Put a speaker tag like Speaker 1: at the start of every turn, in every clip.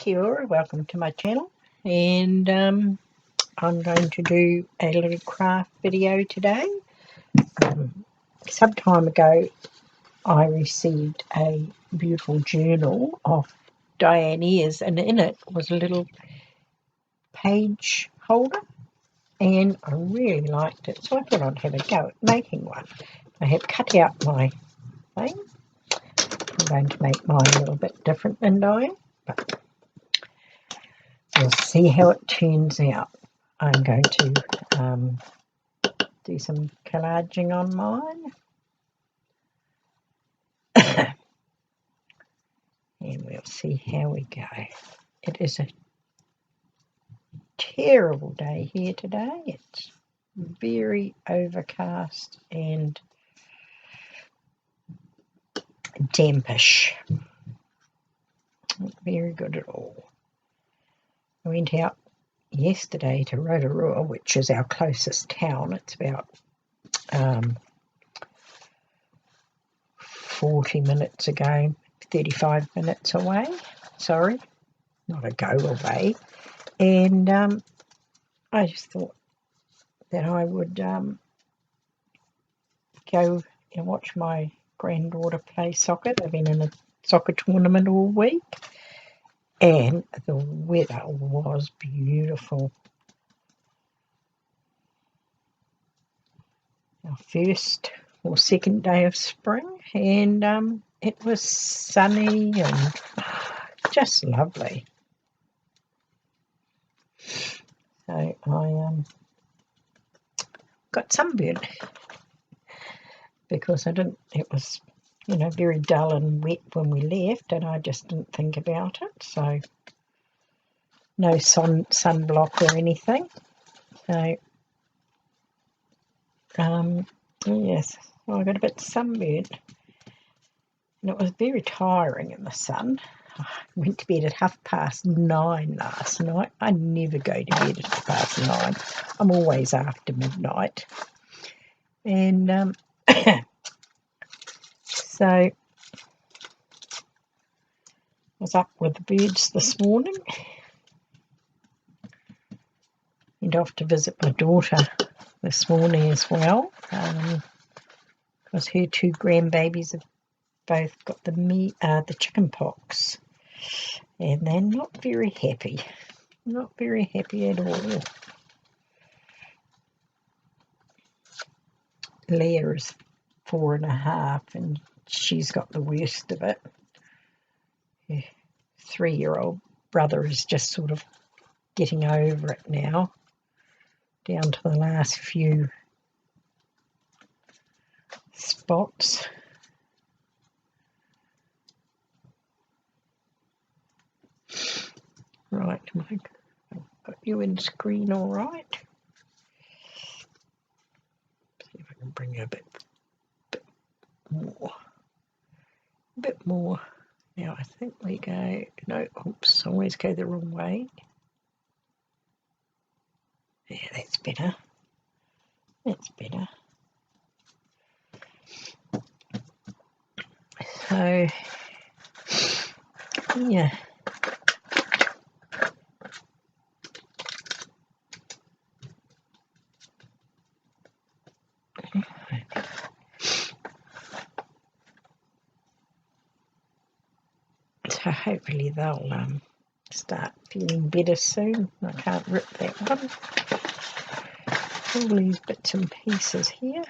Speaker 1: Kia ora, welcome to my channel, and I'm going to do a little craft video today. Some time ago I received a beautiful journal of Dianne Ayers, and in it was a little page holder, and I really liked it, so I thought I'd have a go at making one. I have cut out my thing. I'm going to make mine a little bit different than Dianne, but we'll see how it turns out. I'm going to do some collaging on mine. And we'll see how we go. It is a terrible day here today. It's very overcast and dampish. Not very good at all. I went out yesterday to Rotorua, which is our closest town. It's about 40 minutes ago, 35 minutes away. Sorry, not a go away. And I just thought that I would go and watch my granddaughter play soccer. They've been in a soccer tournament all week, and the weather was beautiful. Our first or second day of spring, and it was sunny and just lovely. So I got sunburned because it was, very dull and wet when we left, and I just didn't think about it. So no sunblock or anything. So yes, well, I got a bit sunburned, and it was very tiring in the sun. I went to bed at 9:30 last night. I never go to bed at 9:30. I'm always after midnight. And so I was up with the birds this morning. Went off to visit my daughter this morning as well, because her two grandbabies have both got the chicken pox, and they're not very happy. Not very happy at all. Leah is 4.5, and she's got the worst of it. Her 3-year-old brother is just sort of getting over it now, down to the last few spots. Right, Mike, I've got you in screen all right. See if I can bring you a bit more. Now I think we go, no, oops, always go the wrong way. Yeah, that's better. That's better. So, yeah. So hopefully they'll start feeling better soon. I can't rip that one. All these bits and pieces here.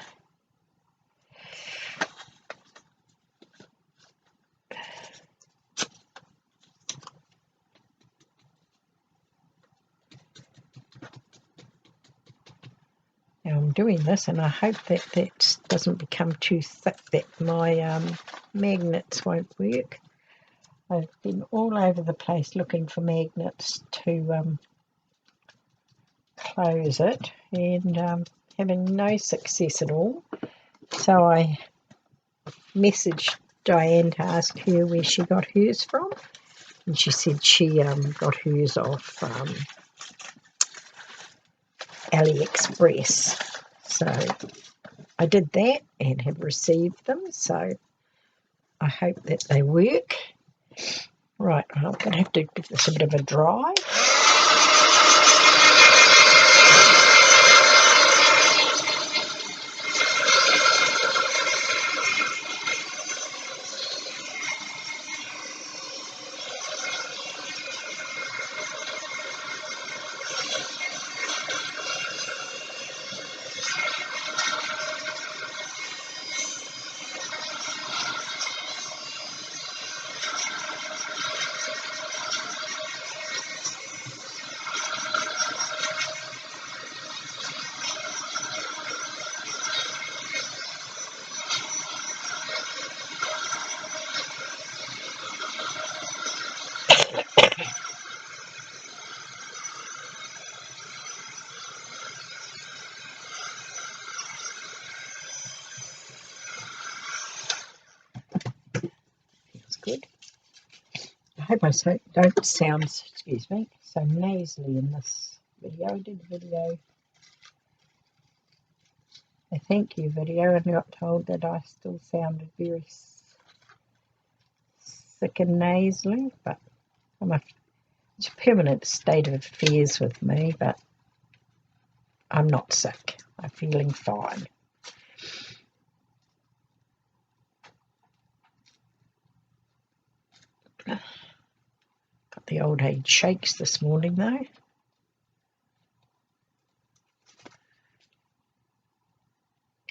Speaker 1: Now I'm doing this, and I hope that that doesn't become too thick, that my magnets won't work. I've been all over the place looking for magnets to close it, and having no success at all. So I messaged Dianne to ask her where she got hers from, and she said she got hers off AliExpress. So I did that and have received them, so I hope that they work. Right, well, I'm going to have to give this a bit of a dry. Feels good. I hope I don't sound, excuse me, so nasally in this video. I did a video, a thank you video, and got told that I still sounded very sick and nasally, but it's a permanent state of affairs with me, but I'm not sick. I'm feeling fine. Got the old age shakes this morning though.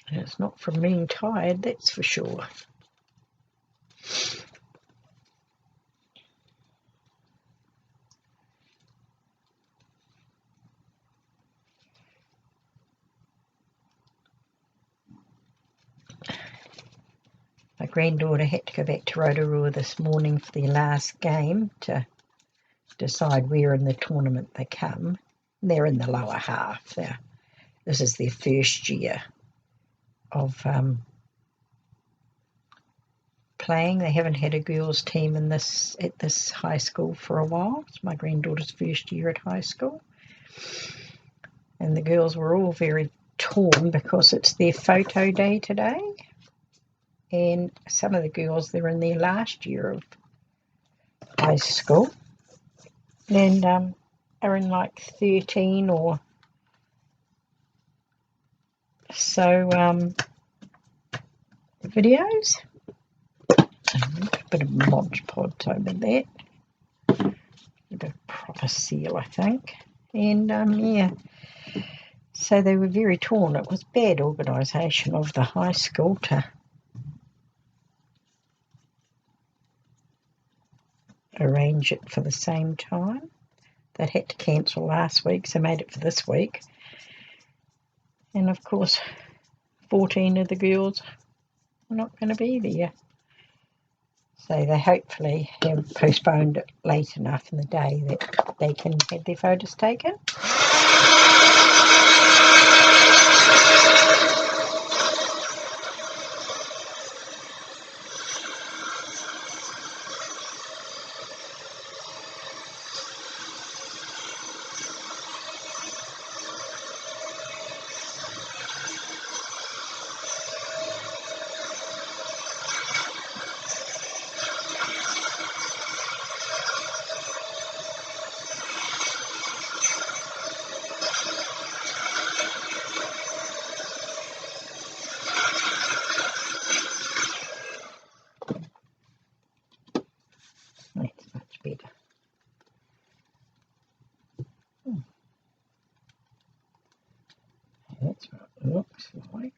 Speaker 1: And it's not from being tired, that's for sure. My granddaughter had to go back to Rotorua this morning for the last game to decide where in the tournament they come. They're in the lower half. This is their first year of playing. They haven't had a girls' team at this high school for a while. It's my granddaughter's first year at high school. And the girls were all very torn because it's their photo day today. And some of the girls, they're in their last year of high school. And are in like 13 or so videos. A bit of Mod Podge over there. A bit of proper seal, I think. And yeah, so they were very torn. It was bad organisation of the high school to arrange it for the same time. They had to cancel last week, so made it for this week. And of course, 14 of the girls are not going to be there. So they hopefully have postponed it late enough in the day that they can have their photos taken. That's much better. That's what it looks like.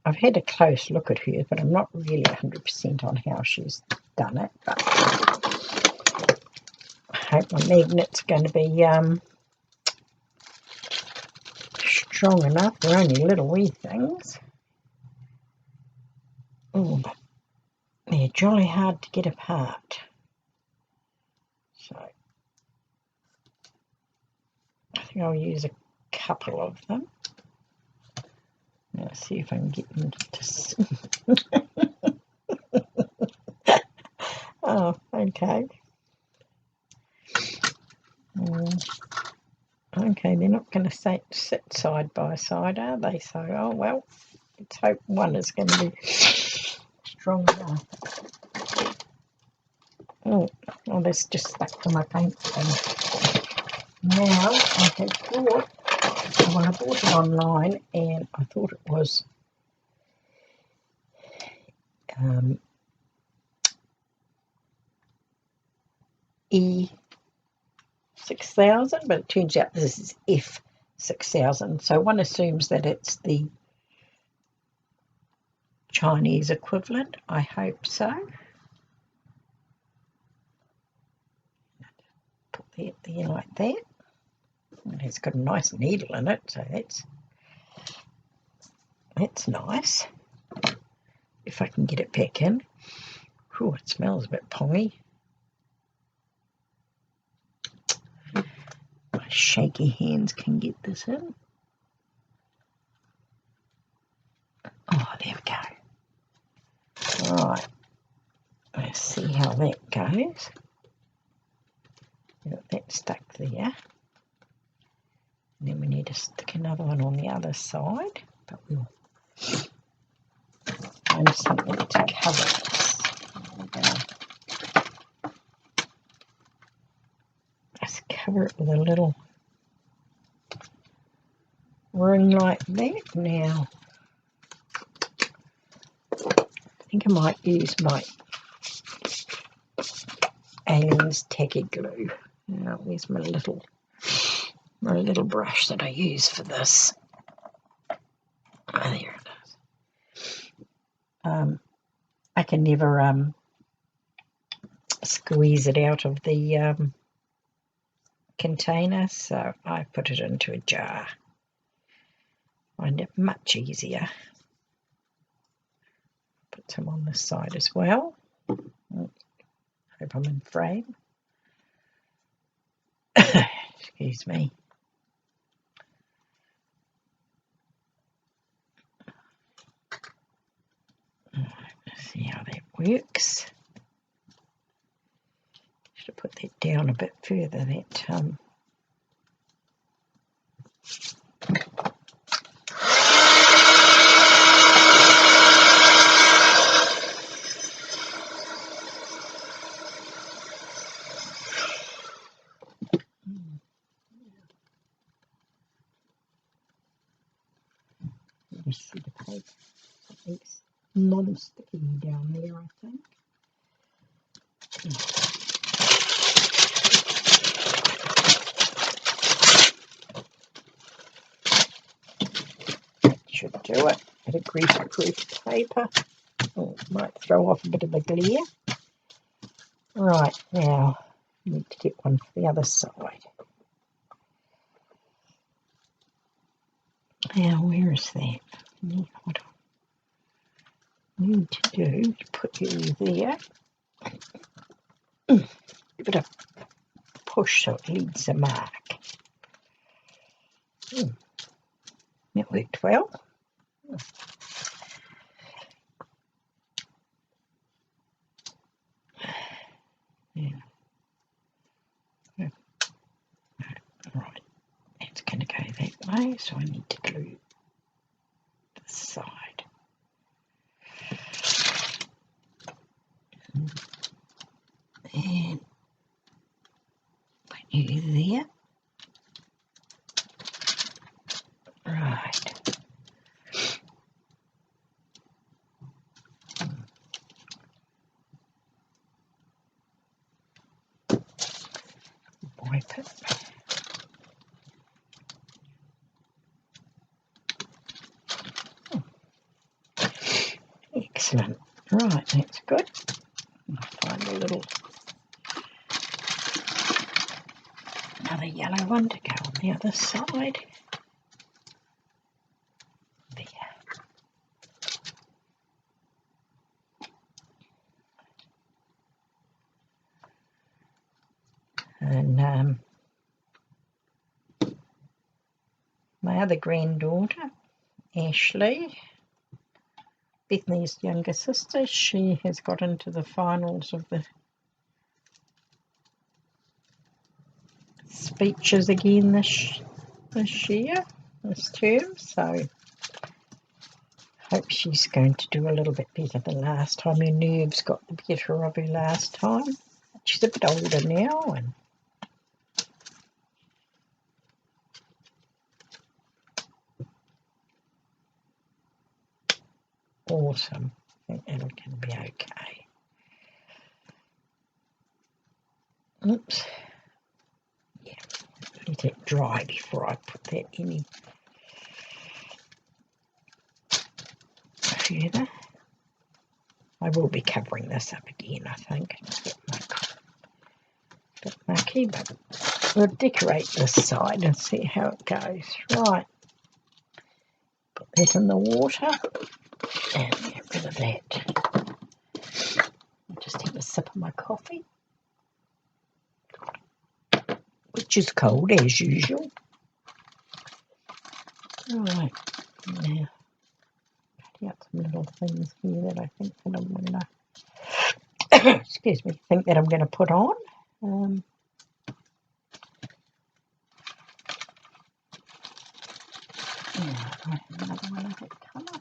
Speaker 1: I've had a close look at her, but I'm not really 100% on how she's done it. But I hope my magnet's going to be strong enough. They're only little wee things. Oh, but they're jolly hard to get apart. So I think I'll use a couple of them. Now see if I can get them to oh, okay. Okay, they're not going to sit side by side, are they? So, oh well. Let's hope one is going to be strong enough. Oh, that's just stuck to my paint thing. Now, I bought it online, and I thought it was E6000, but it turns out this is F6000. So one assumes that it's the Chinese equivalent. I hope so. Put that there like that. And it's got a nice needle in it, so that's nice. If I can get it back in. Ooh, it smells a bit pongy. My shaky hands can get this in. Oh, there we go. Right. Let's see how that goes. Got that stuck there. And then we need to stick another one on the other side, but we'll find something to cover this. Just cover it with a little ring like that. Now, I think I might use my Ayers tacky glue. Now, where's my little brush that I use for this? Oh, there it is. I can never squeeze it out of the container, so I put it into a jar. Find it much easier. Put some on this side as well. Hope I'm in frame. Excuse me. Let's see how that works. Should have put that down a bit further. That you see the paper. It's non-sticky down there, I think. Should do it. Bit of grease-proof paper. Oh, might throw off a bit of the glare. Right, now need to get one for the other side. Now, where is that? What I need to do is put you there. Give it a push so it leaves a mark. That worked well. Yeah. Right, it's going to go that way, so I need to glue this side. And put you there. Right. Wipe it. Excellent. Right, that's good. I'll find another yellow one to go on the other side. There. And my other granddaughter, Ashley, Bethany's younger sister, she has got into the finals of the speeches again this term, so Hope she's going to do a little bit better than last time. Her nerves got the better of her last time. She's a bit older now, and awesome. I think it'll can be okay. Oops. Yeah, let it dry before I put that any further. I will be covering this up again, I think. It's a bit mucky, but we'll decorate this side and see how it goes. Right. Put that in the water and get rid of that. I'll just have a sip of my coffee, which is cold as usual. Right, now cutting out some little things here that I think that I'm going to, excuse me, think that I'm going to put on. Yeah, I have another one of that colour.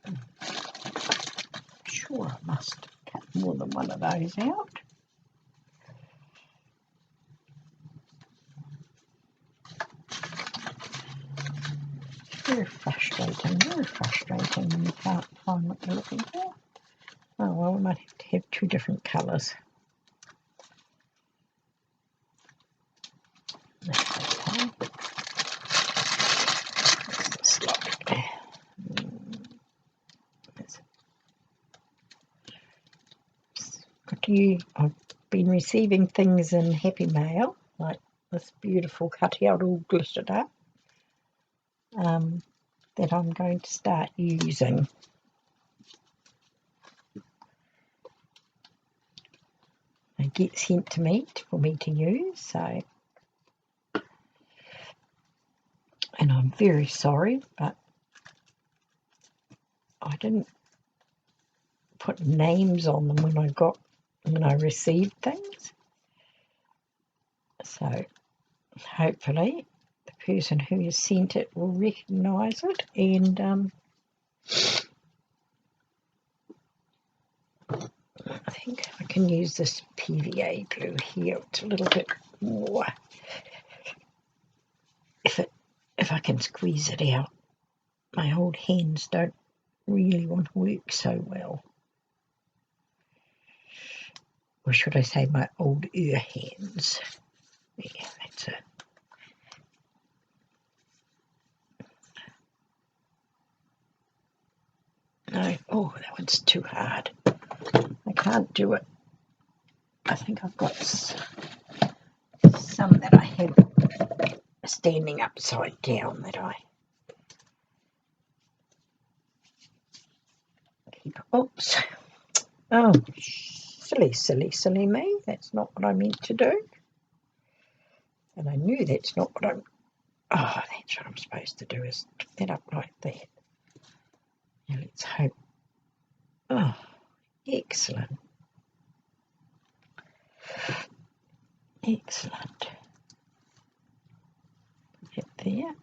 Speaker 1: I'm sure I must cut more than one of those out. Very frustrating when you can't find what you're looking for. Oh well, we might have to have two different colours. That's okay. What's this like? I've been receiving things in Happy Mail, like this beautiful cutout all glittered up, that I'm going to start using. They get sent to me for me to use, so, and I'm very sorry, but I didn't put names on them when I received things. So hopefully the person who has sent it will recognise it, and I think I can use this PVA glue here. It's a little bit more, if I can squeeze it out. My old hands don't really want to work so well. Or should I say my old hands. Yeah, that's it. No, oh, that one's too hard. I can't do it. I think I've got some that I have standing upside down that I keep. Oops. Oh, silly me. That's not what I meant to do. And I knew that's not what that's what I'm supposed to do, is pick that up like that. Now let's hope. Oh, excellent. Excellent. Put it there.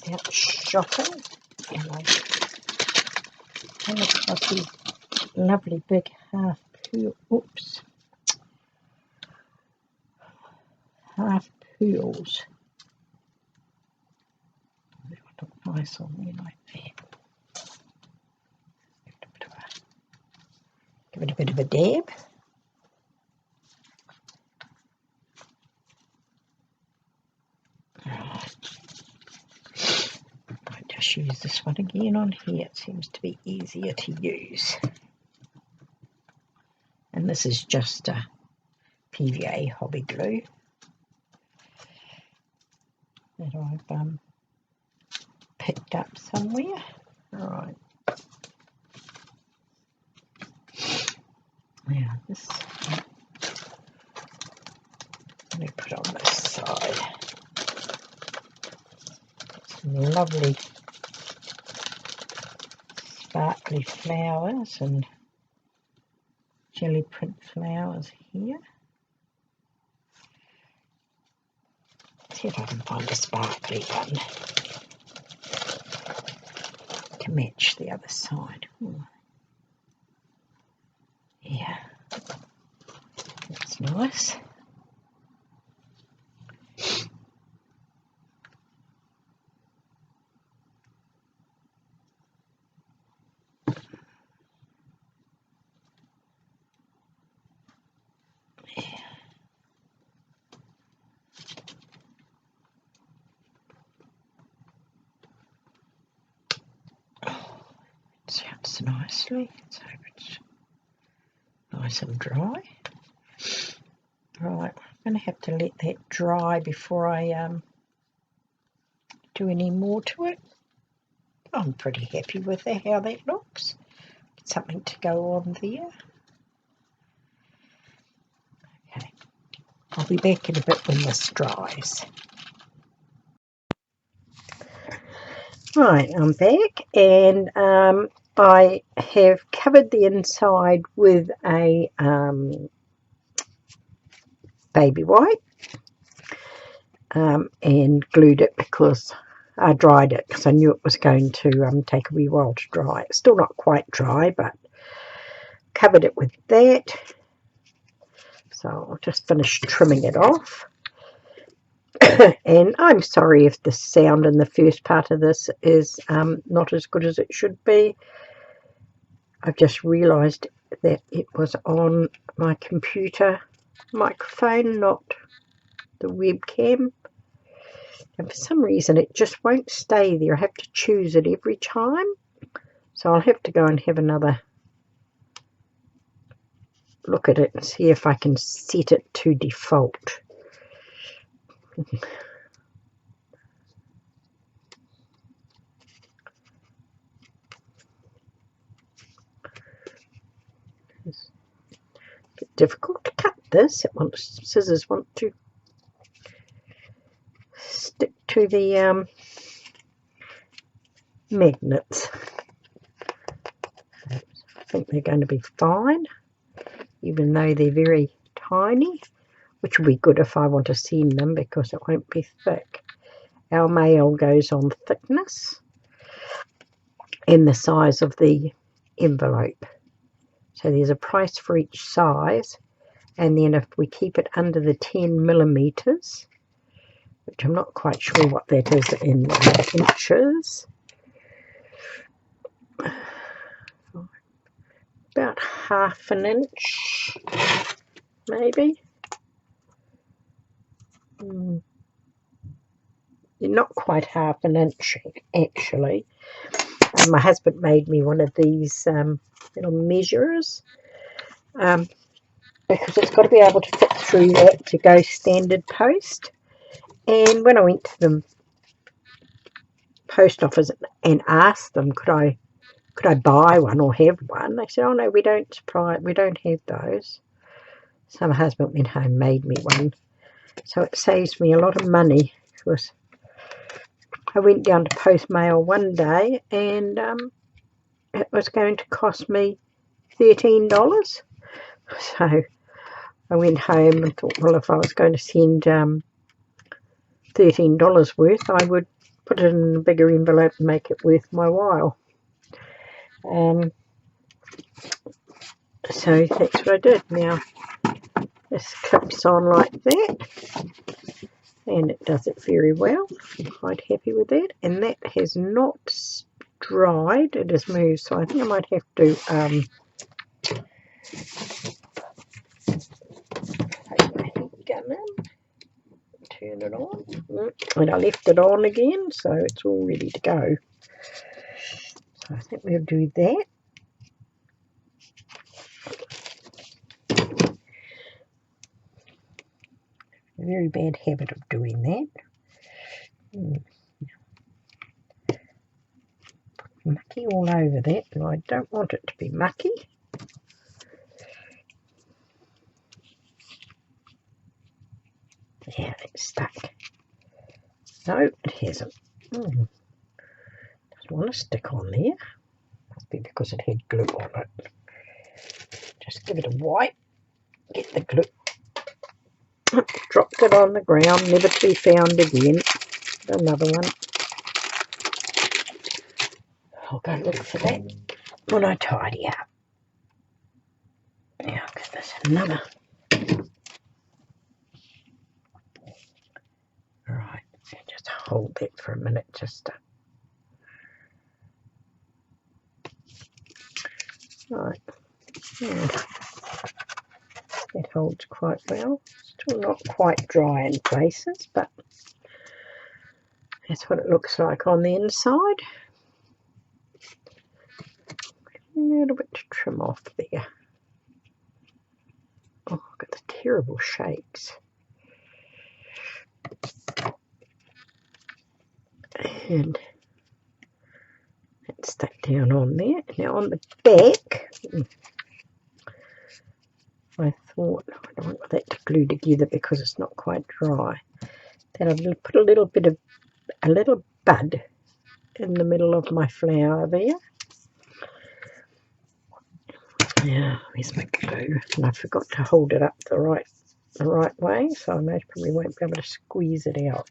Speaker 1: Without shopping, and I came across these lovely big half pearls. They look nice on there like that. Give it a bit of a dab. I just use this one again on here. It seems to be easier to use. And this is just a PVA hobby glue that I've picked up somewhere. Right. Now this, let me put on this side. Some lovely sparkly flowers and jelly print flowers here. See if I can find a sparkly one to match the other side. Ooh. Yeah, that's nice. Sounds nicely. Let's hope it's nice and dry. Right, I'm going to have to let that dry before I do any more to it. I'm pretty happy with how that looks. Something to go on there. Okay, I'll be back in a bit when this dries. Right, I'm back, and I have covered the inside with a baby wipe and glued it because I dried it because I knew it was going to take a wee while to dry. It's still not quite dry, but covered it with that. So I'll just finish trimming it off. And I'm sorry if the sound in the first part of this is not as good as it should be. I've just realised that it was on my computer microphone, not the webcam. And for some reason it just won't stay there. I have to choose it every time. So I'll have to go and have another look at it and see if I can set it to default. It's difficult to cut this. Scissors want to stick to the magnets. I think they're going to be fine, even though they're very tiny, which will be good if I want to send them because it won't be thick. Our mail goes on thickness and the size of the envelope. So there's a price for each size, and then if we keep it under the 10 millimeters, which I'm not quite sure what that is in inches, about half an inch maybe. Not quite half an inch actually. My husband made me one of these little measurers because it's got to be able to fit through that to go standard post. And when I went to the post office and asked them could I buy one or have one, they said, oh no, we don't have those. So my husband went home and made me one. So it saves me a lot of money because I went down to post mail one day and it was going to cost me $13. So I went home and thought, well, if I was going to send $13 worth, I would put it in a bigger envelope and make it worth my while. So that's what I did. Now this clips on like that, and it does it very well. I'm quite happy with that, and that has not dried, it has moved, so I think I might have to turn it on, and I left it on again, so it's all ready to go. So I think we'll do that. A very bad habit of doing that. Put mucky all over that, and I don't want it to be mucky. Yeah, it's stuck. No, it hasn't. Doesn't want to stick on there. Must be because it had glue on it. Just give it a wipe. Get the glue Dropped it on the ground, never to be found again. Another one. I'll go look for that when I tidy up. Now I'll give this another. Right, just hold that for a minute just to... Right, yeah. It holds quite well. Still not quite dry in places, but that's what it looks like on the inside. A little bit to trim off there. Oh, look at the terrible shakes. And that's stuck down on there. Now on the back, I thought I don't want that to glue together because it's not quite dry. Then I'll put a little bud in the middle of my flower there. Yeah, where's my glue? And I forgot to hold it up the right way, so I most probably won't be able to squeeze it out.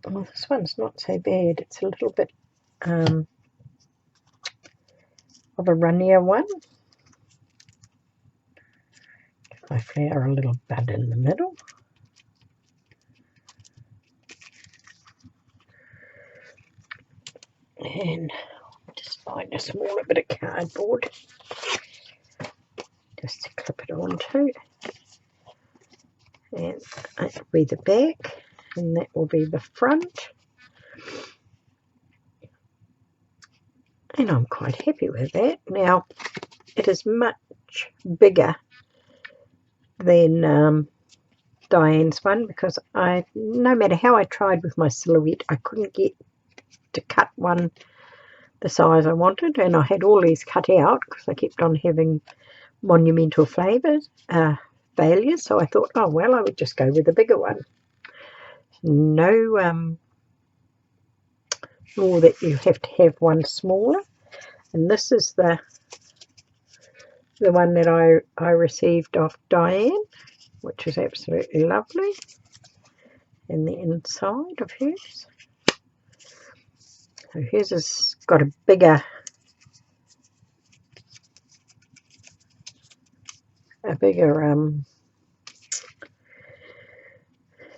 Speaker 1: Well, this one's not so bad. It's a little bit of a runnier one. Give my flower a little bud in the middle. And just find a smaller bit of cardboard just to clip it onto. And that will be the back, and that will be the front. And I'm quite happy with that. Now, it is much bigger than Dianne's one because no matter how I tried with my silhouette, I couldn't get to cut one the size I wanted, and I had all these cut out because I kept on having monumental failures, so I thought, oh well, I would just go with the bigger one. No law that you have to have one smaller, and this is the one that I received off Dianne, which is absolutely lovely, and the inside of hers. So hers has got a bigger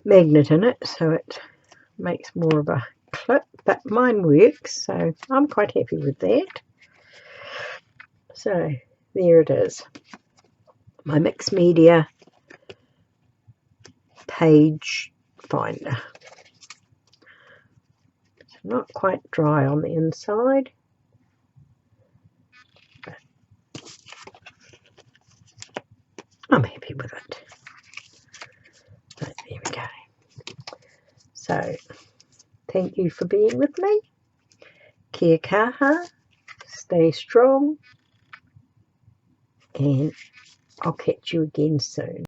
Speaker 1: magnet in it, so it makes more of a clip, but mine works, so I'm quite happy with that. So there it is, my mixed media page finder. It's not quite dry on the inside, but I'm happy with it. So there we go. So thank you for being with me. Kia kaha, stay strong, and I'll catch you again soon.